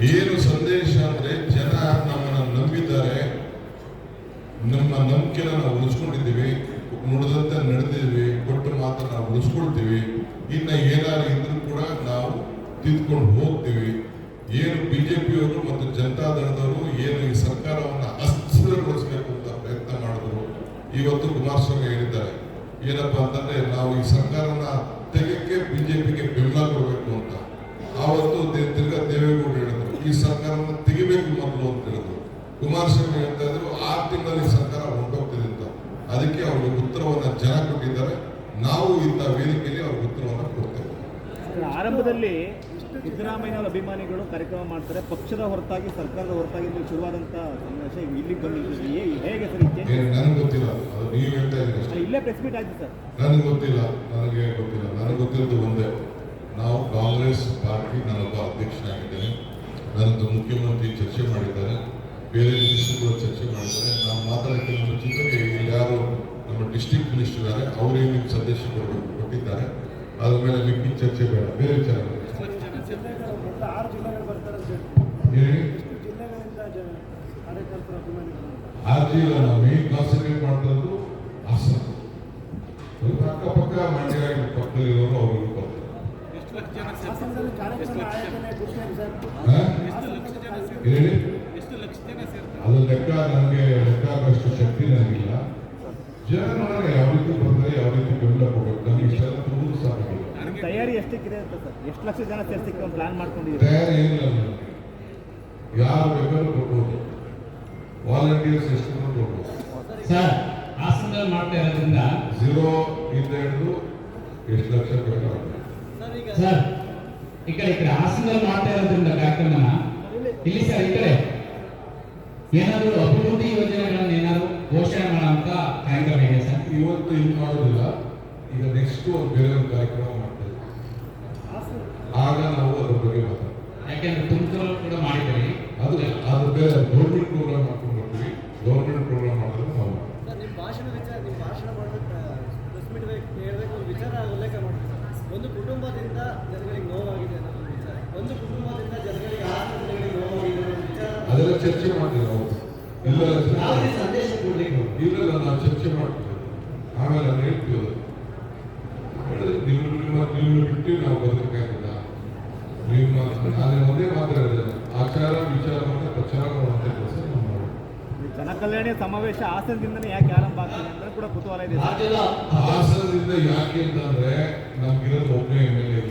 ಏನು ಸಂದೇಶ ಅಂದ್ರೆ ಜನ ನಮ್ಮನ್ನ ನಂಬಿದ್ದಾರೆ, ನಮ್ಮ ನಂಬಿಕೆನ ನಾವು ಉಳಿಸ್ಕೊಂಡಿದ್ದೀವಿ, ನುಡಿದಂತೆ ನಡೆದಿದ್ವಿ, ಕೊಟ್ಟು ಮಾತ್ರ ನಾವು ಉಳಿಸ್ಕೊಳ್ತೀವಿ. ಇನ್ನು ಏನಾದ್ರು ಇದ್ರೂ ಕೂಡ ನಾವು ತಿದ್ಕೊಂಡು ಹೋಗ್ತೀವಿ. ಏನು ಬಿಜೆಪಿಯವರು ಮತ್ತು ಜನತಾದಳದವರು ಏನು ಈ ಸರ್ಕಾರವನ್ನು ಅಸ್ಥಿರಗೊಳಿಸಬೇಕು ಅಂತ ಪ್ರಯತ್ನ ಮಾಡಿದ್ರು, ಇವತ್ತು ಕುಮಾರಸ್ವಾಮಿ ಹೇಳಿದ್ದಾರೆ ಏನಪ್ಪಾ ಅಂತಂದ್ರೆ ನಾವು ಈ ಸರ್ಕಾರನ ತೆಗೆಕ್ಕೆ ಬಿಜೆಪಿಗೆ ಬೆಂಬಲ ಕೊಡಬೇಕು ಅಂತ. ಆವತ್ತು ತಿರ್ಗಾ ದೇವೇಗೌಡರು ಹೇಳಿದ್ರು ಈ ಸರ್ಕಾರವನ್ನು ತೆಗಿಬೇಕು ಮೊದಲು ಅಂತ ಹೇಳಿದ್ರು. ಕುಮಾರಸ್ವಾಮಿ ಹೇಳ್ತಾ ಇದ್ರು 6 ತಿಂಗಳಲ್ಲಿ ಸರ್ಕಾರ ಹೊರಟೋಗ್ತಿದೆ ಅಂತ. ಅದಕ್ಕೆ ಅವ್ರಿಗೆ ಉತ್ತರವನ್ನ ಜನ ಕೊಟ್ಟಿದ್ದಾರೆ. ನಾವು ಇಂಥ ವೇದಿಕೆಯಲ್ಲಿ ಅವ್ರಿಗೆ ಉತ್ತರವನ್ನ ಕೊಡ್ತೇವೆ. ಆರಂಭದಲ್ಲಿ ಸಿದ್ದರಾಮಯ್ಯನವರ ಅಭಿಮಾನಿಗಳು ಕಾರ್ಯಕ್ರಮ ಮಾಡ್ತಾರೆ, ಪಕ್ಷದ ಹೊರತಾಗಿ ಸರ್ಕಾರದ ಹೊರತಾಗಿ ಶುರುವಾದಂಥ ಸನ್ನಿವೇಶ ಇಲ್ಲಿಗೆ ಬಂದಿದ್ದೀವಿ. ಹೇಗೆ ಸರ್? ನನಗೆ ಗೊತ್ತಿಲ್ಲ, ಅದು ನೀವು ಹೇಳ್ತಾ ಇದ್ದೀರಿ. ಇಲ್ಲೇ ಪ್ರೆಸ್ ಮೀಟ್ ಆಯ್ತು ಸರ್. ನನಗೆ ಗೊತ್ತಿಲ್ಲ. ನನಗೆ ಗೊತ್ತಿರೋದು ಒಂದೇ, ನಾವು ಕಾಂಗ್ರೆಸ್ ಪಾರ್ಟಿ, ನಾನೊಬ್ಬ ಅಧ್ಯಕ್ಷನಾಗಿದ್ದೇನೆ, ನನ್ನದು ಮುಖ್ಯಮಂತ್ರಿ ಚರ್ಚೆ ಮಾಡಿದ್ದಾರೆ, ಬೇರೆ ಮಿನಿಸ್ಟರ್ಗಳು ಚರ್ಚೆ ಮಾಡಿದ್ದಾರೆ. ನಾವು ಮಾತಾಡೋಕ್ಕಿಂತ ಮುಂಚಿತವಾಗಿ ಯಾರು ನಮ್ಮ ಡಿಸ್ಟ್ರಿಕ್ಟ್ ಮಿನಿಸ್ಟರ್ ಇದ್ದಾರೆ ಅವರೇ ನಿಮ್ಗೆ ಸಂದೇಶ ಕೊಟ್ಟಿದ್ದಾರೆ. ಅದ್ರ ಮೇಲೆ ಮಿಕ್ಕಿ ಚರ್ಚೆ ಬೇಡ, ಬೇರೆ ವಿಚಾರ. 6 ಜಿಲ್ಲೆ ನಾವು ಮೇನ್ ಕಾನ್ಸಂಟ್ರೇಟ್ ಮಾಡ್ತಿರೋದು ಹಾಸನ. ಅಕ್ಕಪಕ್ಕ ಮಂಡ್ಯ ಪಕ್ಕದಲ್ಲಿರೋರು ಅವ್ರಿಗೂ ಬರ್ತಾರೆ. ಅದು ಲೆಕ್ಕ ನನಗೆ ಲೆಕ್ಕಾಗಷ್ಟು ಶಕ್ತಿ ನನಗಿಲ್ಲ. ಜನ ನೋಡೋಣ ಯಾವ ರೀತಿ ಬರ್ತಾರೆ, ಯಾವ ರೀತಿ ಬೆಂಬಲ ಕೊಡಬೇಕು. ನನಗೆ ಇಷ್ಟೆಲ್ಲ ತುಂಬ ಸಾಕಾಗಿಲ್ಲ. ತಯಾರಿ ಎಷ್ಟಕ್ಕಿದೆ ಅಂತ ಸರ್? ಎಷ್ಟು ಲಕ್ಷ ಜನ ಸೇರ್ಸಿಕ್ಕೆ ಪ್ಲಾನ್ ಮಾಡ್ಕೊಂಡಿದ್ದೀವಿ? ತಯಾರಿ ಏನಿಲ್ಲ, ಯಾರು ಬೇಕಾದ್ರೂ ಕೊಡ್ಬೋದು, ವಾಲಂಟಿಯರ್ಸ್ ಎಷ್ಟು ಕೊಡ್ಬೋದು ಸರ್. ಹಾಸನದಲ್ಲಿ ಮಾಡ್ತಾ ಇರೋದ್ರಿಂದ 0 ಇಂದ ಹಿಡಿದು ಎಷ್ಟು ಲಕ್ಷ ಬೇಕಾಗುತ್ತೆ ಸರ್. ಈ ಕಡೆ ಹಾಸನದಲ್ಲಿ ಮಾಡ್ತಾ ಇರೋದ್ರಿಂದ ಕಾರ್ಯಕ್ರಮನ ಇಲ್ಲಿ ಸರ್ ಈ ಕಡೆ ಏನಾದರೂ ಅಭಿವೃದ್ಧಿ ಯೋಜನೆಗಳನ್ನ ಏನಾದ್ರು ಘೋಷಣೆ ಮಾಡೋಂಥ ಕಾರ್ಯಕ್ರಮ ಇದೆ ಸರ್? ಇವತ್ತು ಇಲ್ಲಿ ಮಾಡೋದಿಲ್ಲ, ಈಗ ನೆಕ್ಸ್ಟ್ ಒಂದು ಬೇರೆ ಒಂದು ಕಾರ್ಯಕ್ರಮ ಮಾಡ್ತೇವೆ, ಆಗ ನಾವು ಅದ್ರ ಬಗ್ಗೆ ಮಾತಾಡ್ತೀವಿ. ಯಾಕೆಂದ್ರೆ ತುಮಕೂರು ಕೂಡ ಮಾಡಿದ್ದೀವಿ, ಅದು ಬೇರೆ ಗೌರ್ಮೆಂಟ್ ಪ್ರೋಗ್ರಾಮ್ ಮಾಡ್ಕೊಂಡು ಬರ್ತೀವಿ. ಗೌರ್ಮೆಂಟ್ ಪ್ರೋಗ್ರಾಮ್ ಮಾಡಿದ್ರೆ ನಾವು ನಿಮ್ಮ ಭಾಷಣ ಹೇಳಬೇಕು ವಿಚಾರ ಉಲ್ಲೇಖ ಮಾಡ್ತೀವಿ. ಒಂದು ಕುಟುಂಬದಿಂದ ಜನಗಳಿಗೆ ನೋವಾಗಿದೆ ಅನ್ನೋದು ವಿಚಾರ, ಒಂದು ಕುಟುಂಬದಿಂದ ಜನಗಳಿಗೆ ನೋವಾಗಿದೆ ಅನ್ನೋ ವಿಚಾರ, ಅದೆಲ್ಲ ಚರ್ಚೆ ಮಾಡ್ತೀವಿ ನಾವು. ಸಂದೇಶ ಕೊಡಬೇಕು. ಇಲ್ಲ, ನಾವು ಚರ್ಚೆ ಮಾಡ್ತೀವಿ, ಆಮೇಲೆ ನಾನು ಹೇಳ್ತೀವಿ. ನೀವು ಬಿಟ್ಟು ನಾವು ಬದಬೇಕಾಗಿಲ್ಲ. ನಾನು ಒಂದೇ ಮಾತಾಡಿದ್ದೇನೆ, ಆಚಾರ ವಿಚಾರವನ್ನು ಪ್ರಚಾರ ಮಾಡುವಂಥ ಕೆಲಸ ನಾವು ಮಾಡೋದು. ಜನಕಲ್ಯಾಣ ಸಮಾವೇಶ ಹಾಸನದಿಂದನೇ ಯಾಕೆ ಆರಂಭ ಆಗ್ತದೆ ಅಂದ್ರೆ ಕೂಡ ಕುತೂಹಲ ಇದೆ. ಹಾಸನದಿಂದ ಯಾಕೆ ಅಂತಂದ್ರೆ ನಮ್ಗಿರೋದು ಒಬ್ಬನೇ MLA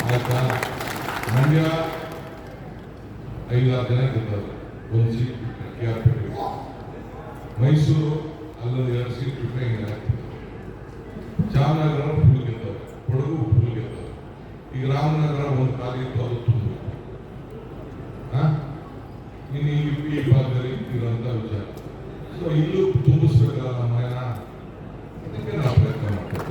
ಆಯ್ತಾ. ಮಂಡ್ಯ 5-6 ಜನ ಗೆದ್ದವರು, 1 ಸೀಟ್ KRಪೇಟೆ. ಮೈಸೂರು ಅಲ್ಲೊಂದು 2 ಸೀಟ್ ಬಿಟ್ಟರೆ ಹಿಂಗೆ ಆಗ್ತದೆ. ಚಾಮರಾಜನಗರ ಫುಲ್ ಗೆದ್ದವರು, ಕೊಡಗು ಫುಲ್ ಗೆದ್ದವರು. ಈಗ ರಾಮನಗರ ಒಂದು ಕಾಲಿತ್ತು, ಅದು ತುಂಬ. ಇನ್ನು ಈ ಭಾಗದಲ್ಲಿ ಇರುವಂಥ ವಿಚಾರ. ಸೊ ಇಲ್ಲೂ ತುಂಬಿಸ್ಬೇಕಲ್ಲ ನಮ್ಮ ಮನೆಯ, ಅದಕ್ಕೆ ನಾವು ಪ್ರಯತ್ನ ಮಾಡ್ತೀವಿ.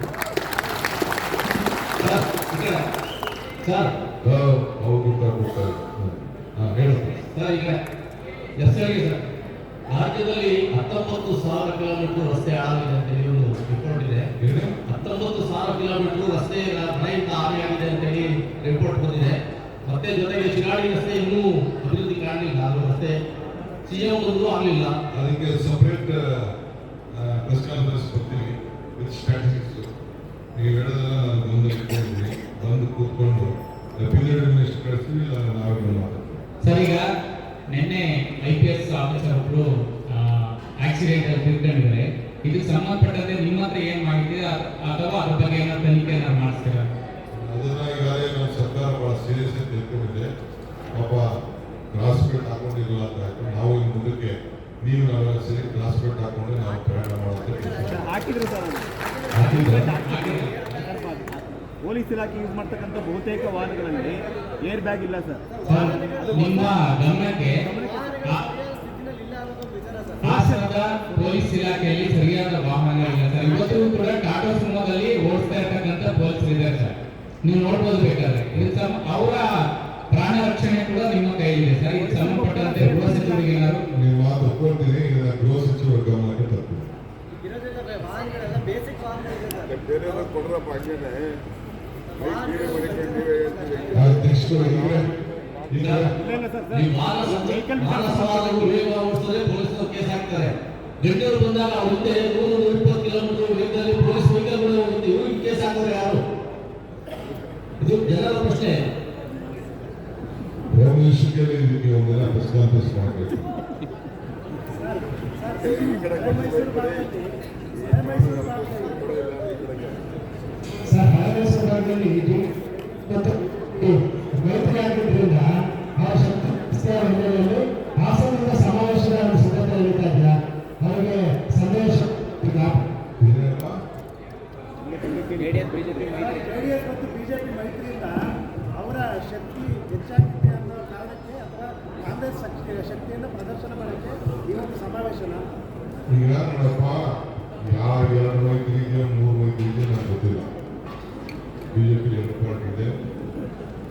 ಸರ್ ಅವ್ರು ಕೊಡ್ತಾರೆ ಹೇಳುತ್ತೆ ಸರ್. ಈಗ ಎಸ್ಐಗೆ ಸರ್, ರಾಜ್ಯದಲ್ಲಿ 19,000 ಕಿಲೋಮೀಟರ್ ರಸ್ತೆ ಹಾಳಾಗಿದೆ ಅಂತ ಹೇಳಿ ಒಂದು ರಿಪೋರ್ಟ್ ಇದೆ. 19,000 ಕಿಲೋಮೀಟರ್ ರಸ್ತೆ ಮಳೆಯಿಂದ ಹಾನಿಯಾಗಿದೆ ಅಂತ ಹೇಳಿ ರಿಪೋರ್ಟ್ ಬಂದಿದೆ. ಮತ್ತೆ ಜೊತೆಗೆ ಶಿರಾಡಿ ರಸ್ತೆ ಇನ್ನೂ ಅಭಿವೃದ್ಧಿ ಕಾಣಲಿಲ್ಲ, ಅದು ರಸ್ತೆ CM ಒಂದು ಆಗಲಿಲ್ಲ. ಅದಕ್ಕೆ ಸಪ್ರೇಟ್ ಪ್ರೆಸ್ ಕಾನ್ಫರೆನ್ಸ್ ಬರ್ತೀವಿ ವಿತ್ ಸ್ಟ್ಯಾಟಿಸ್ಟಿಕ್ಸ್. ನೀವು ಹೇಳೋದೆಲ್ಲ ನಾನು ಗಮನಕ್ಕೆ ಬಂದು ಕೂತ್ಕೊಂಡು ಡೆಪ್ಯೂಟಿ ಮಿನಿಸ್ಟರ್ ಕಳಿಸ್ತೀವಿ, ಇಲ್ಲ ನಾವೇ ಮಾತಾಡ್ತೀವಿ. ಸರ್, ಈಗ ನಿನ್ನೆ IPS ಆಫೀಸರ್ ಒಬ್ಬರು ಆಕ್ಸಿಡೆಂಟ್ ಅಲ್ಲಿ ತಿಳ್ಕೊಂಡಿದ್ದಾರೆ. ಇದಕ್ಕೆ ಸಂಬಂಧಪಟ್ಟಂತೆ ನಿಮ್ಮ ಹತ್ರ ಏನು ಮಾಹಿತಿ ಅಥವಾ ಅದ್ರ ಬಗ್ಗೆ ಏನಾದ್ರು ತನಿಖೆ ಏನಾದ್ರು ಮಾಡಿಸ್ತೀರಾ? ಅದನ್ನ ಈಗಾಗಲೇ ನಮ್ಮ ಸರ್ಕಾರ ಬಹಳ ಸೀರಿಯಸ್ ಆಗಿ ತಿಳ್ಕೊಂಡಿದೆ. ಪಾಪ ಗ್ರಾಸ್ಪೇಟ್ ಹಾಕೊಂಡಿಲ್ಲ ಅಂತ ಆಯ್ತು. ನಾವು ಇನ್ನು ಮುಂದಕ್ಕೆ ನೀವು ನಾವೆಲ್ಲ ಸರಿ ಗ್ರಾಸ್ಪೇಟ್ ಹಾಕೊಂಡು ನಾವು ಪ್ರಯಾಣ ಮಾಡೋದಕ್ಕೆ ಹಾಕಿದ್ರು ಸರ್. ಪೊಲೀಸ್ ಇಲಾಖೆ ಯೂಸ್ ಮಾಡ್ತಕ್ಕಂಥ ಬಹುತೇಕ ವಾಹನಗಳಲ್ಲಿ ಏರ್ ಬ್ಯಾಗ್ ಇಲ್ಲ ಸರ್. ನಿಮ್ಮ ಗಮನಕ್ಕೆ ಹಾಸನದ ಪೊಲೀಸ್ ಇಲಾಖೆಯಲ್ಲಿ ಸರಿಯಾದ ವಾಹನಗಳಿಲ್ಲ ಸರ್. ಇವತ್ತು ಕೂಡ ಟಾಟಾ ಸುಮೋದಲ್ಲಿ ಓಡಿಸ್ತಾ ಇರ್ತಕ್ಕಂಥ ಪೊಲೀಸರು ಇದ್ದಾರೆ ಸರ್, ನೀವು ನೋಡ್ಬೋದು ಬೇಕಾದ್ರೆ. ಅವರ ಪ್ರಾಣ ರಕ್ಷಣೆ ಕೂಡ ನಿಮ್ಮ ಕೈಲಿದೆ ಸರ್. ಇದಕ್ಕೆ ಸಂಬಂಧಪಟ್ಟಂತೆ ಗೃಹ ಸಚಿವರಿಗೆ ಏನಾದ್ರು ನೀವು ಮಾತು ಒಪ್ಕೊಳ್ತೀನಿ, ಇದನ್ನ ಗೃಹ ಸಚಿವರ ಗಮನಕ್ಕೆ ತರ್ತೀನಿ. ಕೊಡ್ರಪ್ಪ, ನೆಕ್ಸ್ಟ್ ಈಗ ಇಲ್ಲ ಸರ್, ಈ ಮಾನಸವಾದಗಳು ವೇಗ ಓಡಿಸಿದ್ರೆ ಪೊಲೀಸರು ಕೇಸ್ ಹಾಕ್ತಾರೆ. ಬೆಂಗಳೂರು ಬಂದಾಗ ಅವ್ರ ಹಿಂದೆ 120 ಕಿಲೋಮೀಟರ್ ವೇಗದಲ್ಲಿ ಪೊಲೀಸ್ ವೆಹಿಕಲ್ಗಳು ಇವ್ರಿಗೆ ಕೇಸ್ ಹಾಕೋರು ಯಾರು? ಇದು ಜನರ ಪ್ರಶ್ನೆ. ರಮೇಶ್ಗೆ ಇದಕ್ಕೆ ಒಂದೆಲ್ಲ ಪ್ರೆಸ್ ಕಾನ್ಫರೆನ್ಸ್ ಮಾಡಬೇಕು. ಸರ್ ಹಳೆಮೈಸೂರು ಭಾಗದಲ್ಲಿ ಇದು ಮತ್ತು ಮೈತ್ರಿ ಆಗಿದ್ದರಿಂದ ಆ ಶಕ್ತಿ ಹಿನ್ನೆಲೆಯಲ್ಲಿ ಹಾಸನದಿಂದ ಸಮಾವೇಶದ ಸಿದ್ಧತೆ ನಡೀತಾ ಇದೆಯಾ? ಅವರಿಗೆ ಸಂದೇಶ ಏನಪ್ಪ? ಜೆಡಿಎಸ್ ಬಿಜೆಪಿ ಮೈತ್ರಿ ಜೆಡಿಎಸ್ ಮತ್ತು ಬಿಜೆಪಿ ಮೈತ್ರಿಯಿಂದ ಅವರ ಶಕ್ತಿ ಹೆಚ್ಚಾಗಿದೆ ಅನ್ನೋ ಕಾರಣಕ್ಕೆ ಅಥವಾ ಕಾಂಗ್ರೆಸ್ ಶಕ್ತಿಯನ್ನು ಪ್ರದರ್ಶನ ಮಾಡೋಕ್ಕೆ ಈ ಒಂದು ಸಮಾವೇಶನ ಈಗ ನೋಡಪ್ಪ, ಯಾವ 2 ಮೈತ್ರಿ ಇದೆಯೋ 3 ಮೈತ್ರಿ ಇದೆಯೋ ನನಗೆ ಗೊತ್ತಿಲ್ಲ. ಬಿಜೆಪಿ ಎರಡು ಪಾರ್ಟಿ ಇದೆ,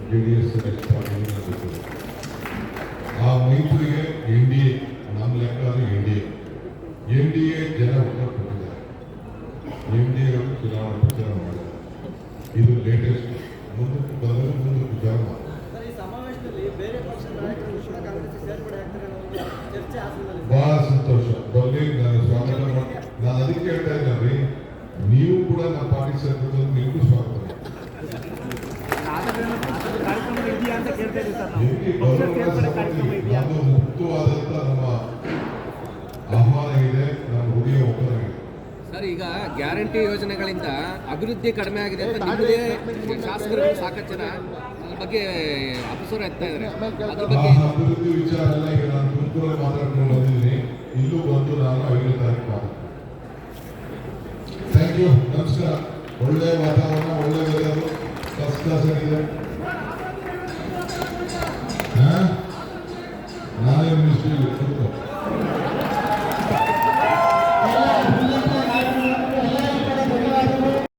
JDS ನೆಕ್ಸ್ಟ್ ಪಾರ್ಟಿ ಇದೆ, ನನಗೆ ಗೊತ್ತಿಲ್ಲ. ಆ ಮೈತ್ರಿಗೆ NDA, ನಮ್ಮ ಲೆಕ್ಕ NDA ಜನ ಉತ್ತರ ಕೊಟ್ಟಿದ್ದಾರೆ. NDA ಅವರು ಚುನಾವಣಾ ಪ್ರಚಾರ ಮಾಡಿದ್ದಾರೆ. ಇದು ಲೇಟೆಸ್ಟ್. ಮುಂದಕ್ಕೆ ಬಂದರೆ ಮುಂದಕ್ಕೆ ವಿಚಾರ ಮಾಡಿ. ಸರ್, ಈ ಸಮಾವೇಶದಲ್ಲಿ ಬೇರೆ ಪಕ್ಷದ ನಾಯಕರು ಕೂಡ ಕಾಂಗ್ರೆಸ್ ಸೇರ್ಪಡೆ ಆಗ್ತಾರೆ ಅನ್ನೋ ಒಂದು ಚರ್ಚೆ ಹಾಸನದಲ್ಲಿ ಬಹಳ ಸಂತೋಷ. ಬರಲಿ, ನಾನು ಸ್ವಾಗತ ಮಾಡಿ. ನಾನು ಅದಕ್ಕೆ ಹೇಳ್ತಾ ಇದ್ದೀನಿ, ನೀವು ಕೂಡ ನಮ್ಮ ಪಾರ್ಟಿ ಸೇರ್ಕೊಂಡು ನಿಮಗೂ ಸ್ವಾಗತ ಮಾಡಿ. ಕಾರ್ಯಕ್ರಮ ಇದೆಯಾ ಅಂತ ಕೇಳ್ತಾ ಇದ್ದೀವಿ ಸರ್. ಎಲ್ಲಿ ನಾವು ಪಕ್ಷ ಬರೋಣ ಸೇರ್ಪಡೆ ಕಾರ್ಯಕ್ರಮ ಇದೆಯಾ? ನಮ್ಮ ಮುಕ್ತವಾದಂಥ ನಮ್ಮ ಆಹ್ವಾನ ಇದೆ, ನಮ್ಮ ಹುಡುಗಿಯ ಒಪ್ಪಂದ ಇದೆ. ಸರ್, ಈಗ ಗ್ಯಾರಂಟಿ ಯೋಜನೆಗಳಿಂದ ಅಭಿವೃದ್ಧಿ ಕಡಿಮೆ ಆಗಿದೆ ಅಂತ ನಿಮ್ಮದೇ ಶಾಸಕರು ಸಾಕಷ್ಟು ಜನ ಅದ್ರ ಬಗ್ಗೆ ಅಪಸರ ಎತ್ತಾ ಇದ್ದಾರೆ. ಅದ್ರ ಆ ಬಗ್ಗೆ ಅಭಿವೃದ್ಧಿ ವಿಚಾರ ಎಲ್ಲ ಈಗ ನಾನು ತುಮಕೂರಲ್ಲಿ ಮಾತಾಡ್ಕೊಂಡು ಬಂದಿದ್ದೀನಿ. ಇಲ್ಲೂ ಬಂದು ನಾನು 5ನೇ ತಾರೀಕು ಆಗುತ್ತೆ. ಥ್ಯಾಂಕ್ ಯು, ನಮಸ್ಕಾರ. ಒಳ್ಳೆ ವಾತಾವರಣ, ಒಳ್ಳೆ ವೆದರು, ಫಸ್ಟ್ ಕ್ಲಾಸ್ ಆಗಿದೆ. ನಾನೇ ಮಿನಿಸ್ಟ್ರಿ